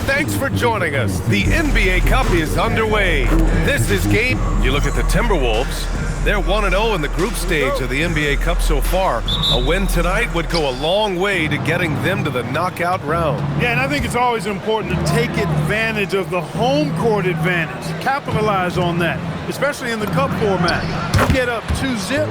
Thanks for joining us. The NBA Cup is underway. This is game. You look at the Timberwolves. They're 1-0 in the group stage of the NBA Cup so far. A win tonight would go a long way to getting them to the knockout round. Yeah, and I think it's always important to take advantage of the home court advantage. Capitalize on that, especially in the Cup format. You get up 2-0,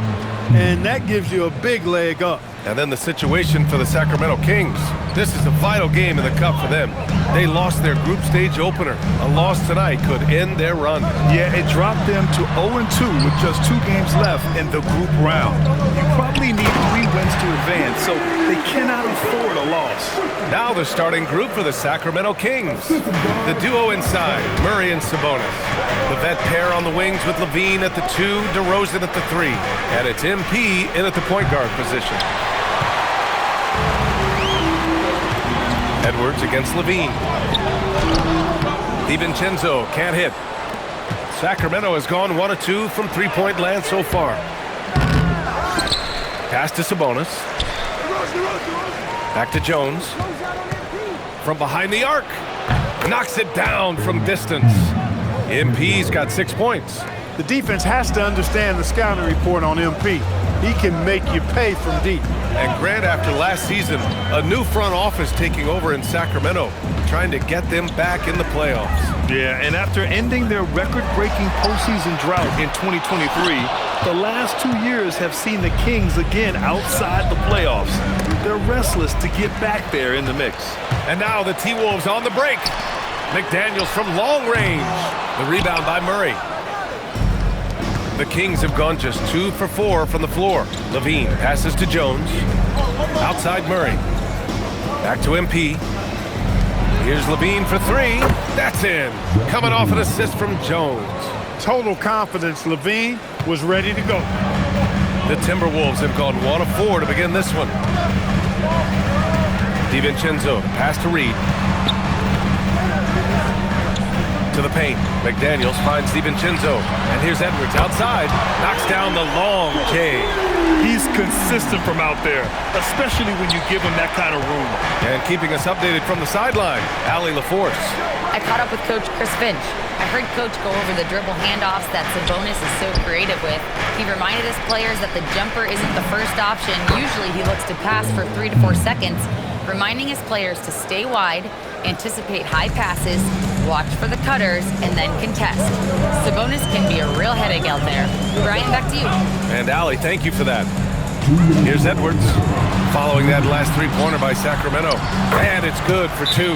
and that gives you a big leg up. And then the situation for the Sacramento Kings. This is a vital game in the Cup for them. They lost their group stage opener. A loss tonight could end their run. Yeah, it dropped them to 0-2 with just 2 games left in the group round. You probably need 3 wins to advance, so they cannot afford a loss. Now the starting group for the Sacramento Kings. The duo inside, Murray and Sabonis. The vet pair on the wings with Levine at the 2, DeRozan at the 3. And it's MP in at the point guard position. Edwards against Levine. DiVincenzo can't hit. Sacramento has gone 1 of 2 from three-point land so far. Pass to Sabonis. Back to Jones. From behind the arc. Knocks it down from distance. MP's got 6 points. The defense has to understand the scouting report on MP. He can make you pay from deep. And Grant, after last season, a new front office taking over in Sacramento, trying to get them back in the playoffs. Yeah, and after ending their record-breaking postseason drought in 2023, the last 2 years have seen the Kings again outside the playoffs. They're restless to get back there in the mix. And now the T-Wolves on the break. McDaniels from long range. The rebound by Murray. The Kings have gone just 2 for 4 from the floor. Levine passes to Jones. Outside Murray. Back to MP. Here's Levine for 3. That's in. Coming off an assist from Jones. Total confidence. Levine was ready to go. The Timberwolves have gone 1 of 4 to begin this one. DiVincenzo, pass to Reed. To the paint. McDaniels finds DiVincenzo. And here's Edwards outside. Knocks down the long J. He's consistent from out there, especially when you give him that kind of room. And keeping us updated from the sideline, Allie LaForce. I caught up with Coach Chris Finch. I heard Coach go over the dribble handoffs that Sabonis is so creative with. He reminded his players that the jumper isn't the first option. Usually he looks to pass for 3 to 4 seconds, reminding his players to stay wide, anticipate high passes, watch for the cutters, and then contest. Sabonis can be a real headache out there. Brian, back to you. And Allie, thank you for that. Here's Edwards, following that last three-pointer by Sacramento. And it's good for 2.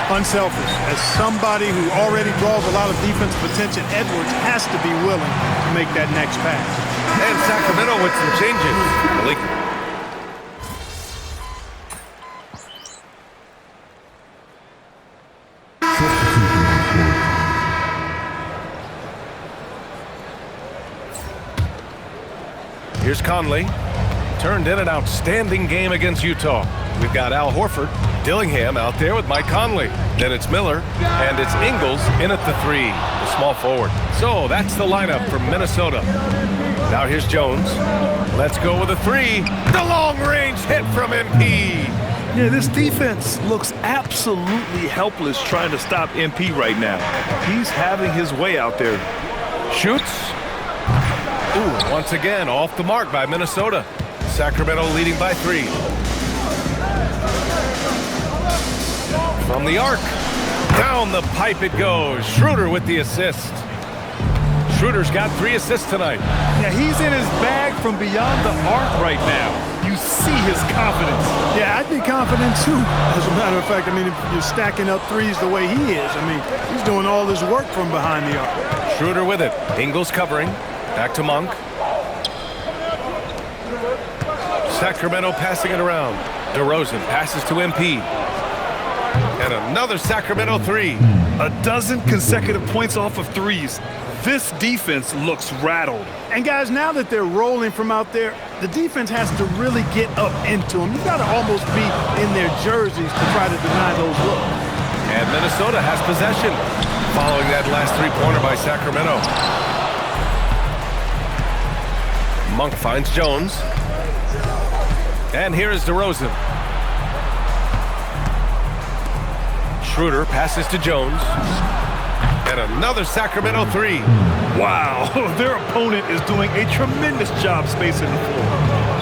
Unselfish. As somebody who already draws a lot of defensive attention, Edwards has to be willing to make that next pass. And Sacramento with some changes. Malik. Here's Conley. Turned in an outstanding game against Utah. We've got Al Horford, Dillingham out there with Mike Conley. Then it's Miller, and it's Ingles in at the 3, the small forward. So that's the lineup from Minnesota. Now here's Jones. Let's go with a 3. The long-range hit from MP. Yeah, this defense looks absolutely helpless trying to stop MP right now. He's having his way out there. Shoots. Ooh, once again, off the mark by Minnesota. Sacramento leading by 3. From the arc. Down the pipe it goes. Schroeder with the assist. Schroeder's got 3 assists tonight. Yeah, he's in his bag from beyond the arc right now. You see his confidence. Yeah, I'd be confident too. As a matter of fact, I mean, if you're stacking up threes the way he is, I mean, he's doing all his work from behind the arc. Schroeder with it. Ingles covering. Back to Monk. Sacramento passing it around. DeRozan passes to MP. And another Sacramento 3. A dozen consecutive points off of threes. This defense looks rattled. And guys, now that they're rolling from out there, the defense has to really get up into them. You got to almost be in their jerseys to try to deny those looks. And Minnesota has possession following that last three-pointer by Sacramento. Monk finds Jones. And here is DeRozan. Schroeder passes to Jones. And another Sacramento three. Wow, their opponent is doing a tremendous job spacing the floor.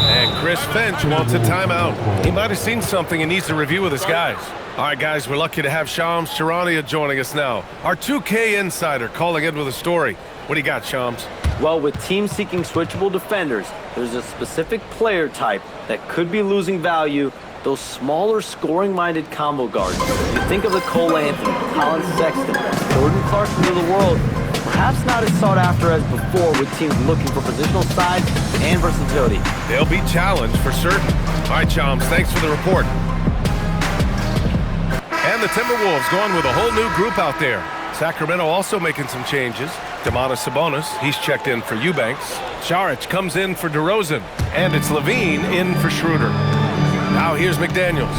And Chris Finch wants a timeout. He might have seen something he needs to review with his guys. All right, guys, we're lucky to have Shams Charania joining us now. Our 2K insider calling in with a story. What do you got, Shams? Well, with teams seeking switchable defenders, there's a specific player type that could be losing value, those smaller scoring-minded combo guards. You think of the Cole Anthony, Colin Sexton, Jordan Clarkson of the world, perhaps not as sought after as before with teams looking for positional size and versatility. They'll be challenged for certain. All right, Shams, thanks for the report. And the Timberwolves going with a whole new group out there. Sacramento also making some changes. Domantas Sabonis, he's checked in for Eubanks. Saric comes in for DeRozan. And it's Levine in for Schroeder. Now here's McDaniels.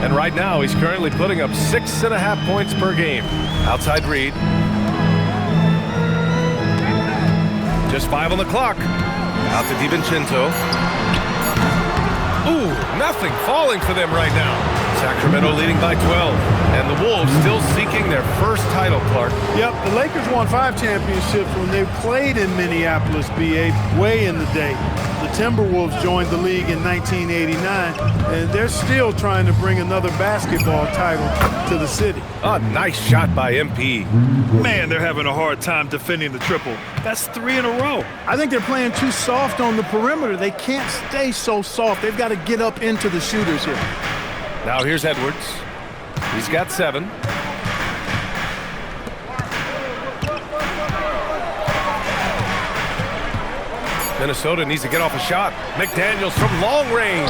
And right now he's currently putting up 6.5 points per game. Outside Reed. Just 5 on the clock. Out to DiVincenzo. Ooh, nothing falling for them right now. Sacramento leading by 12. And the Wolves still seeking their first title, Clark. Yep, the Lakers won 5 championships when they played in Minneapolis, BA, way in the day. The Timberwolves joined the league in 1989, and they're still trying to bring another basketball title to the city. A nice shot by MP. Man, they're having a hard time defending the triple. That's 3 in a row. I think they're playing too soft on the perimeter. They can't stay so soft. They've got to get up into the shooters here. Now here's Edwards. He's got 7. Minnesota needs to get off a shot. McDaniels from long range.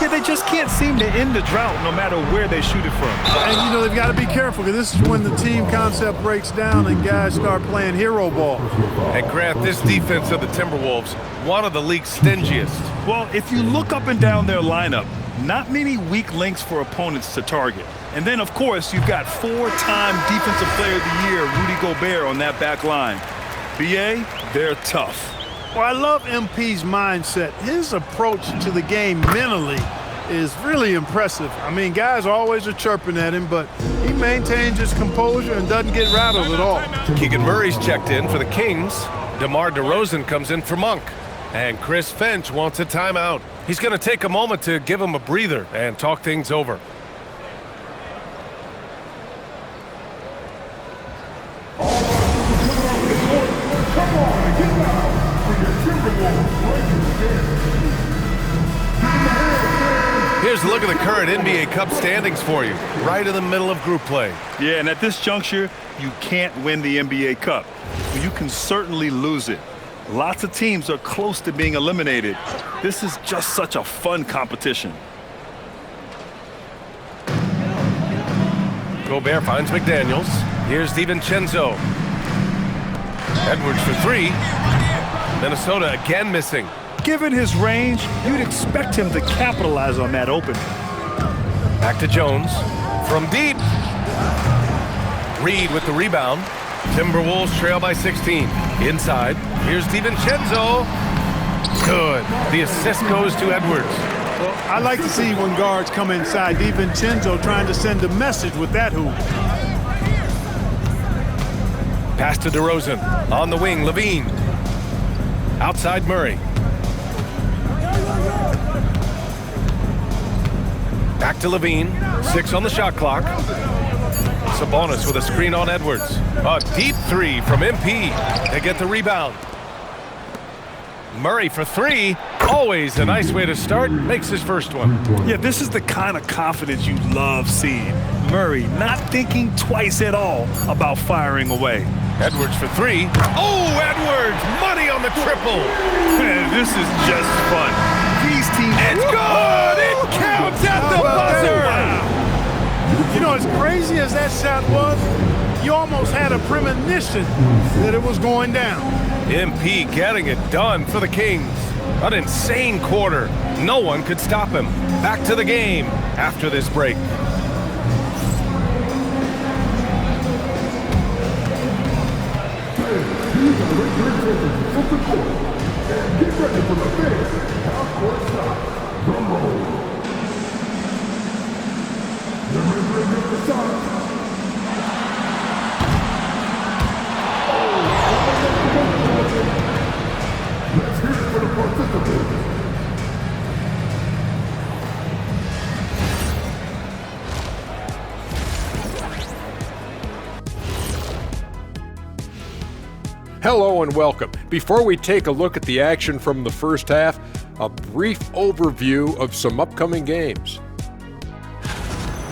Yeah, they just can't seem to end the drought no matter where they shoot it from. And, you know, they've got to be careful because this is when the team concept breaks down and guys start playing hero ball. And Grant, this defense of the Timberwolves, one of the league's stingiest. Well, if you look up and down their lineup, not many weak links for opponents to target. And then, of course, you've got 4-time Defensive Player of the Year Rudy Gobert on that back line. BA, they're tough. Well, I love MP's mindset. His approach to the game mentally is really impressive. I mean, guys always are chirping at him, but he maintains his composure and doesn't get rattled at all. Keegan Murray's checked in for the Kings. DeMar DeRozan comes in for Monk. And Chris Finch wants a timeout. He's going to take a moment to give him a breather and talk things over. Here's a look at the current NBA Cup standings for you, right in the middle of group play. Yeah, and at this juncture, you can't win the NBA Cup. You can certainly lose it. Lots of teams are close to being eliminated. This is just such a fun competition. Gobert finds McDaniels. Here's DiVincenzo. Edwards for 3. Minnesota again missing. Given his range, you'd expect him to capitalize on that opening. Back to Jones. From deep. Reed with the rebound. Timberwolves trail by 16. Inside. Here's DiVincenzo. Good. The assist goes to Edwards. Well, I like to see when guards come inside. DiVincenzo trying to send a message with that hoop. Pass to DeRozan. On the wing, Levine. Outside Murray. Back to Levine. 6 on the shot clock. Sabonis with a screen on Edwards. A deep 3 from MP. They get the rebound. Murray for 3. Always a nice way to start. Makes his first one. Yeah, this is the kind of confidence you love seeing. Murray not thinking twice at all about firing away. Edwards for 3. Oh, Edwards! Money on the triple. Man, this is just fun. These teams... It's good! It counts at the buzzer! Wow. You know, as crazy as that shot was, you almost had a premonition that it was going down. MP getting it done for the Kings. An insane quarter. No one could stop him. Back to the game after this break. The Hello and welcome. Before we take a look at the action from the first half, a brief overview of some upcoming games.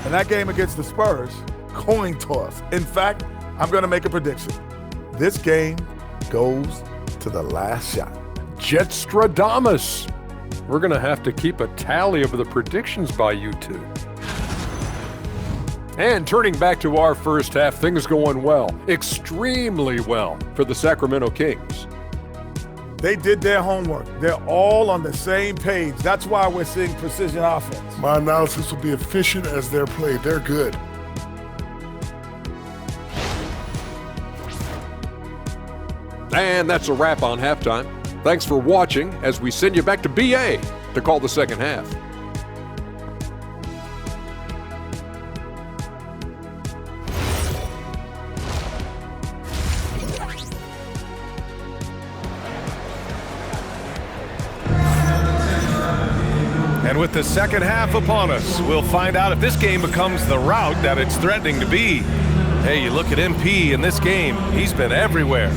In that game against the Spurs, coin toss. In fact, I'm going to make a prediction. This game goes to the last shot. Jetstradamus. We're going to have to keep a tally of the predictions by you two. And turning back to our first half, things going well, extremely well for the Sacramento Kings. They did their homework. They're all on the same page. That's why we're seeing precision offense. My analysis will be efficient as their play. They're good. And that's a wrap on halftime. Thanks for watching as we send you back to BA to call the second half. And with the second half upon us, we'll find out if this game becomes the rout that it's threatening to be. Hey, you look at MP in this game, he's been everywhere.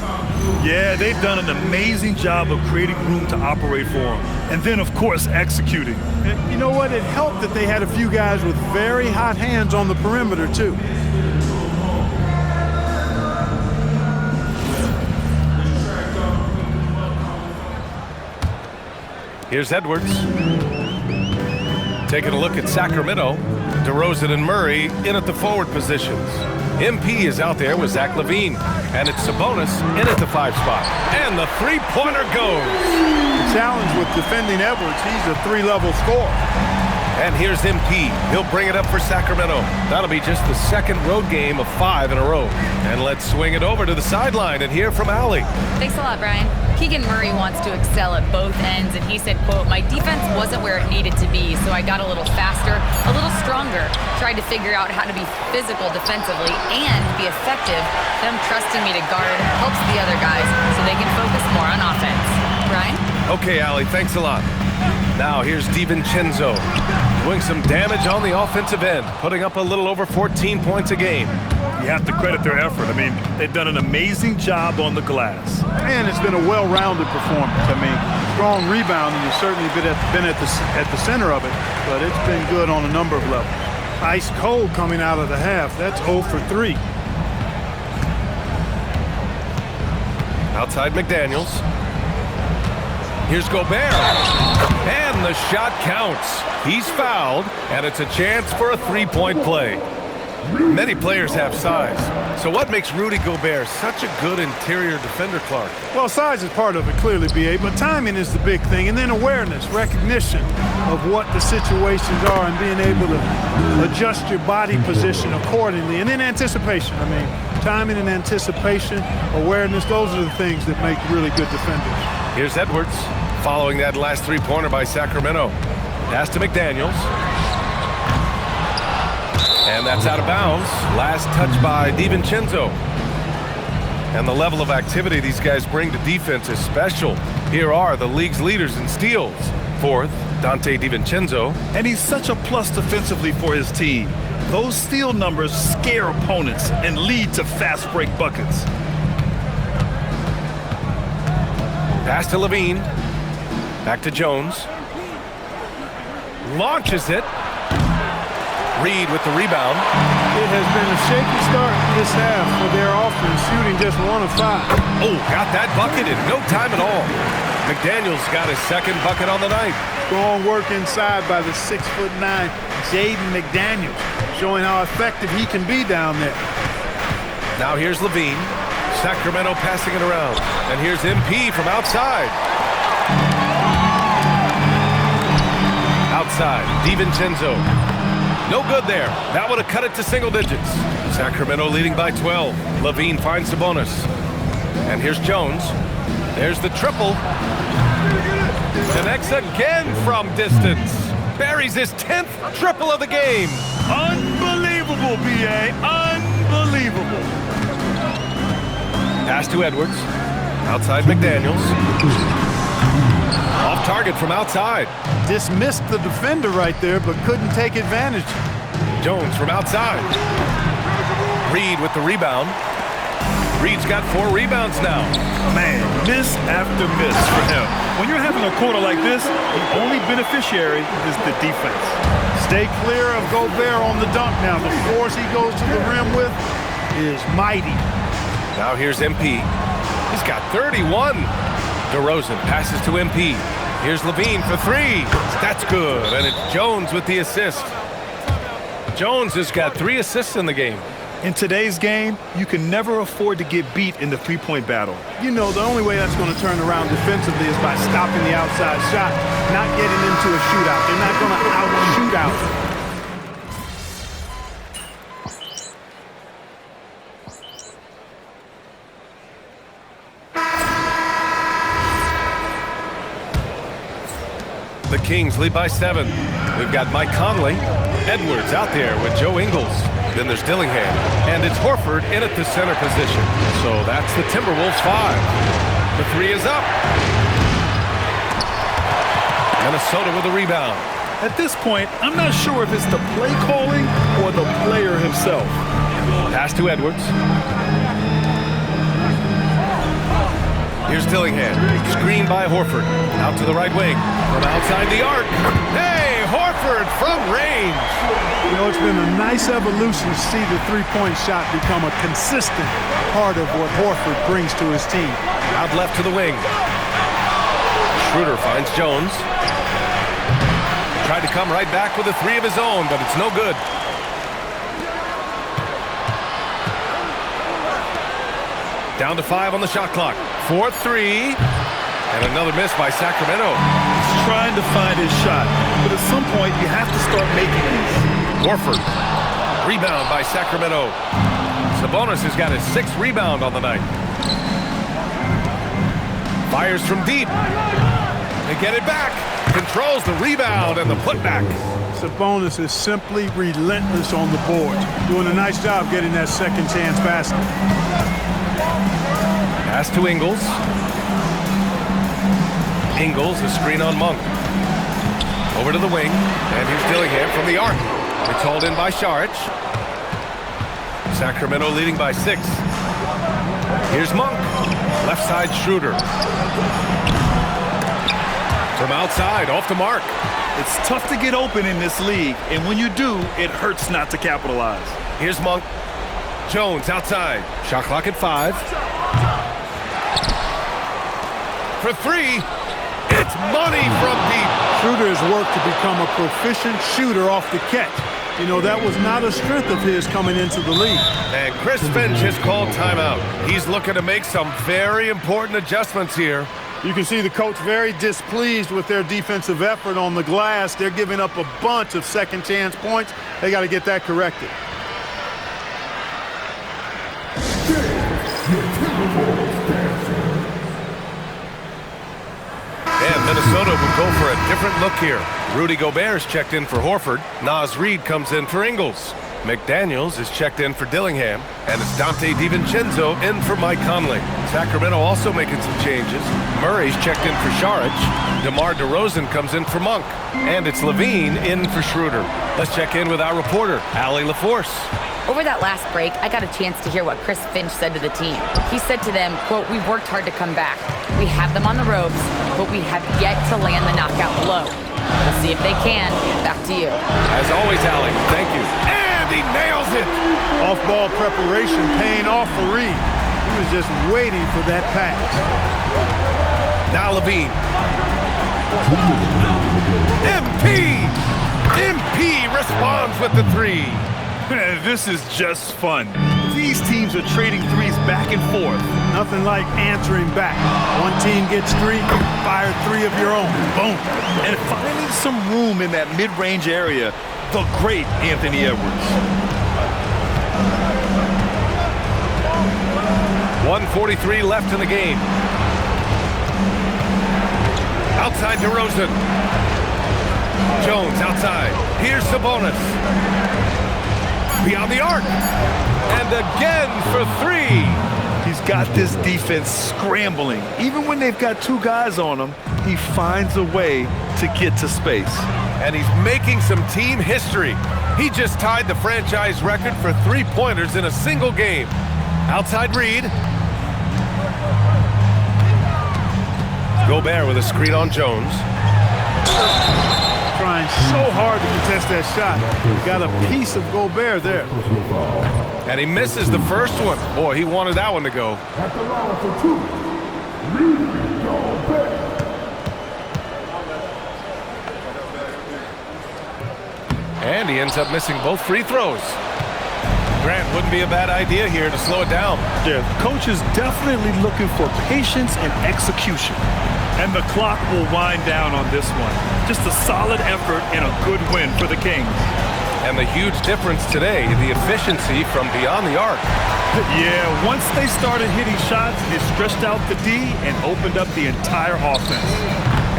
Yeah, they've done an amazing job of creating room to operate for him. And then, of course, executing. And you know what? It helped that they had a few guys with very hot hands on the perimeter, too. Here's Edwards. Taking a look at Sacramento. DeRozan and Murray in at the forward positions. MP is out there with Zach LaVine. And it's Sabonis in at the 5 spot. And the three-pointer goes. The challenge with defending Edwards, he's a 3-level scorer. And here's MP. He'll bring it up for Sacramento. That'll be just the second road game of 5 in a row. And let's swing it over to the sideline and hear from Allie. Thanks a lot, Brian. Keegan Murray wants to excel at both ends, and he said, quote, "My defense wasn't where it needed to be, so I got a little faster, a little stronger, tried to figure out how to be physical defensively and be effective. Them trusting me to guard helps the other guys so they can focus more on offense." Brian? Okay, Allie, thanks a lot. Now here's DiVincenzo doing some damage on the offensive end, putting up a little over 14 points a game. You have to credit their effort. I mean, they've done an amazing job on the glass. And it's been a well-rounded performance. I mean, strong rebounding has certainly been at the center of it, but it's been good on a number of levels. Ice cold coming out of the half. That's 0 for 3. Outside McDaniels. Here's Gobert. And the shot counts. He's fouled, and it's a chance for a three-point play. Many players have size. So what makes Rudy Gobert such a good interior defender, Clark? Well, size is part of it, clearly, B.A., but timing is the big thing, and then awareness, recognition of what the situations are and being able to adjust your body position accordingly, and then anticipation. I mean, timing and anticipation, awareness, those are the things that make really good defenders. Here's Edwards following that last three-pointer by Sacramento. Pass to McDaniels. And that's out of bounds. Last touch by DiVincenzo. And the level of activity these guys bring to defense is special. Here are the league's leaders in steals. Fourth, Donte DiVincenzo. And he's such a plus defensively for his team. Those steal numbers scare opponents and lead to fast break buckets. Pass to LaVine. Back to Jones. Launches it. Reed with the rebound. It has been a shaky start this half for their offense, shooting just 1 of 5. Oh, got that bucket in no time at all. McDaniels got his second bucket on the night. Strong work inside by the 6'9" Jaden McDaniels, showing how effective he can be down there. Now here's LaVine. Sacramento passing it around. And here's MP from outside. Outside, DiVincenzo. No good there. That would have cut it to single digits. Sacramento leading by 12. LaVine finds Sabonis. And here's Jones. There's the triple. Connects again from distance. Buries his 10th triple of the game. Unbelievable, B.A. Unbelievable. Pass to Edwards. Outside McDaniels. Off target from outside. Dismissed the defender right there, but couldn't take advantage. Jones from outside. Reed with the rebound. Reed's got 4 rebounds now. Man, miss after miss for him. When you're having a quarter like this, the only beneficiary is the defense. Stay clear of Gobert on the dunk now. The force he goes to the rim with is mighty. Now here's MP. He's got 31. DeRozan passes to MP. Here's Levine for 3. That's good. And it's Jones with the assist. Jones has got 3 assists in the game. In today's game, you can never afford to get beat in the three-point battle. You know, the only way that's going to turn around defensively is by stopping the outside shot, not getting into a shootout. They're not going to out-shoot out. The Kings lead by 7. We've got Mike Conley, Edwards out there with Joe Ingles. Then there's Dillingham, and it's Horford in at the center position. So that's the Timberwolves 5. The 3 is up. Minnesota with a rebound. At this point, I'm not sure if it's the play calling or the player himself. Pass to Edwards. Here's Dillingham. Screen by Horford. Out to the right wing. From outside the arc. Hey, Horford from range. You know, it's been a nice evolution to see the three-point shot become a consistent part of what Horford brings to his team. Out left to the wing. Schroeder finds Jones. Tried to come right back with a 3 of his own, but it's no good. Down to 5 on the shot clock. 4-3. And another miss by Sacramento. He's trying to find his shot, but at some point you have to start making these. Warford. Rebound by Sacramento. Sabonis has got his 6th rebound on the night. Fires from deep. They get it back. Controls the rebound and the putback. Sabonis is simply relentless on the board. Doing a nice job getting that second chance basket. Pass to Ingles. Ingles, a screen on Monk. Over to the wing. And here's Dillingham from the arc. It's hauled in by Saric. Sacramento leading by 6. Here's Monk. Left side Schroeder. From outside, off the mark. It's tough to get open in this league, and when you do, it hurts not to capitalize. Here's Monk. Jones outside. Shot clock at 5. For 3. It's money from deep. Schroeder has worked to become a proficient shooter off the catch. You know, that was not a strength of his coming into the league. And Chris Finch has called timeout. He's looking to make some very important adjustments here. You can see the coach very displeased with their defensive effort on the glass. They're giving up a bunch of second chance points. They got to get that corrected. And Minnesota will go for a different look here. Rudy Gobert's checked in for Horford. Naz Reid comes in for Ingles. McDaniels is checked in for Dillingham. And it's Dante DiVincenzo in for Mike Conley. Sacramento also making some changes. Murray's checked in for Saric. DeMar DeRozan comes in for Monk. And it's Levine in for Schroeder. Let's check in with our reporter, Allie LaForce. Over that last break, I got a chance to hear what Chris Finch said to the team. He said to them, quote, "We've worked hard to come back. We have them on the ropes, but we have yet to land the knockout blow. We'll see if they can." Back to you. As always, Allie, thank you. And he nails it. Off-ball preparation paying off for Reed. He was just waiting for that pass. Now Levine. MP responds with the 3. This is just fun. These teams are trading threes back and forth. Nothing like answering back. One team gets 3, fire 3 of your own. Boom. And finding some room in that mid-range area, the great Anthony Edwards. 1:43 left in the game. Outside DeRozan. Jones outside. Here's Sabonis. Beyond the arc. And again for 3. He's got this defense scrambling. Even when they've got 2 guys on him, he finds a way to get to space. And he's making some team history. He just tied the franchise record for 3-pointers in a single game. Outside read. Gobert with a screen on Jones. Trying so hard to contest that shot. Got a piece of Gobert there. And he misses the first one. Boy, he wanted that one to go. At the line for two, Rudy Gobert. And he ends up missing both free throws. Grant, wouldn't be a bad idea here to slow it down. Yeah, coach is definitely looking for patience and execution. And the clock will wind down on this one. Just a solid effort and a good win for the Kings. And the huge difference today, the efficiency from beyond the arc. Yeah, once they started hitting shots, it stretched out the D and opened up the entire offense.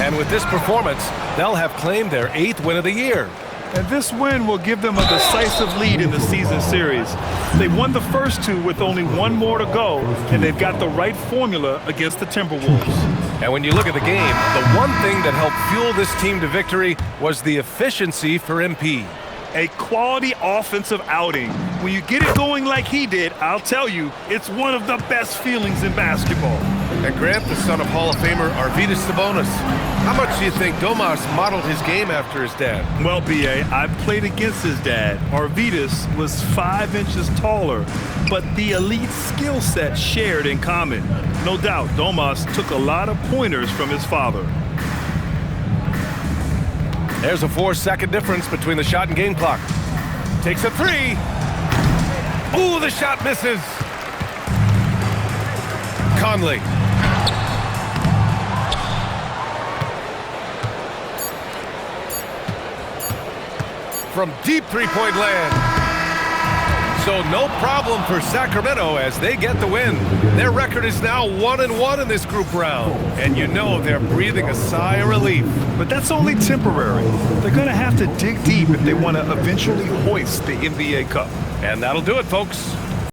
And with this performance, they'll have claimed their 8th win of the year. And this win will give them a decisive lead in the season series. They won the first two with only one more to go, and they've got the right formula against the Timberwolves. And when you look at the game, the one thing that helped fuel this team to victory was the efficiency for MP. A quality offensive outing. When you get it going like he did, I'll tell you, it's one of the best feelings in basketball. And Grant, the son of Hall of Famer Arvydas Sabonis. How much do you think Domas modeled his game after his dad? Well, B.A., I played against his dad. Arvydas was 5 inches taller, but the elite skill set shared in common. No doubt, Domas took a lot of pointers from his father. There's a 4-second difference between the shot and game clock. Takes a 3. Ooh, the shot misses. Conley. From deep three-point land. So no problem for Sacramento as they get the win. Their record is now 1-1 in this group round. And you know they're breathing a sigh of relief. But that's only temporary. They're going to have to dig deep if they want to eventually hoist the NBA Cup. And that'll do it, folks.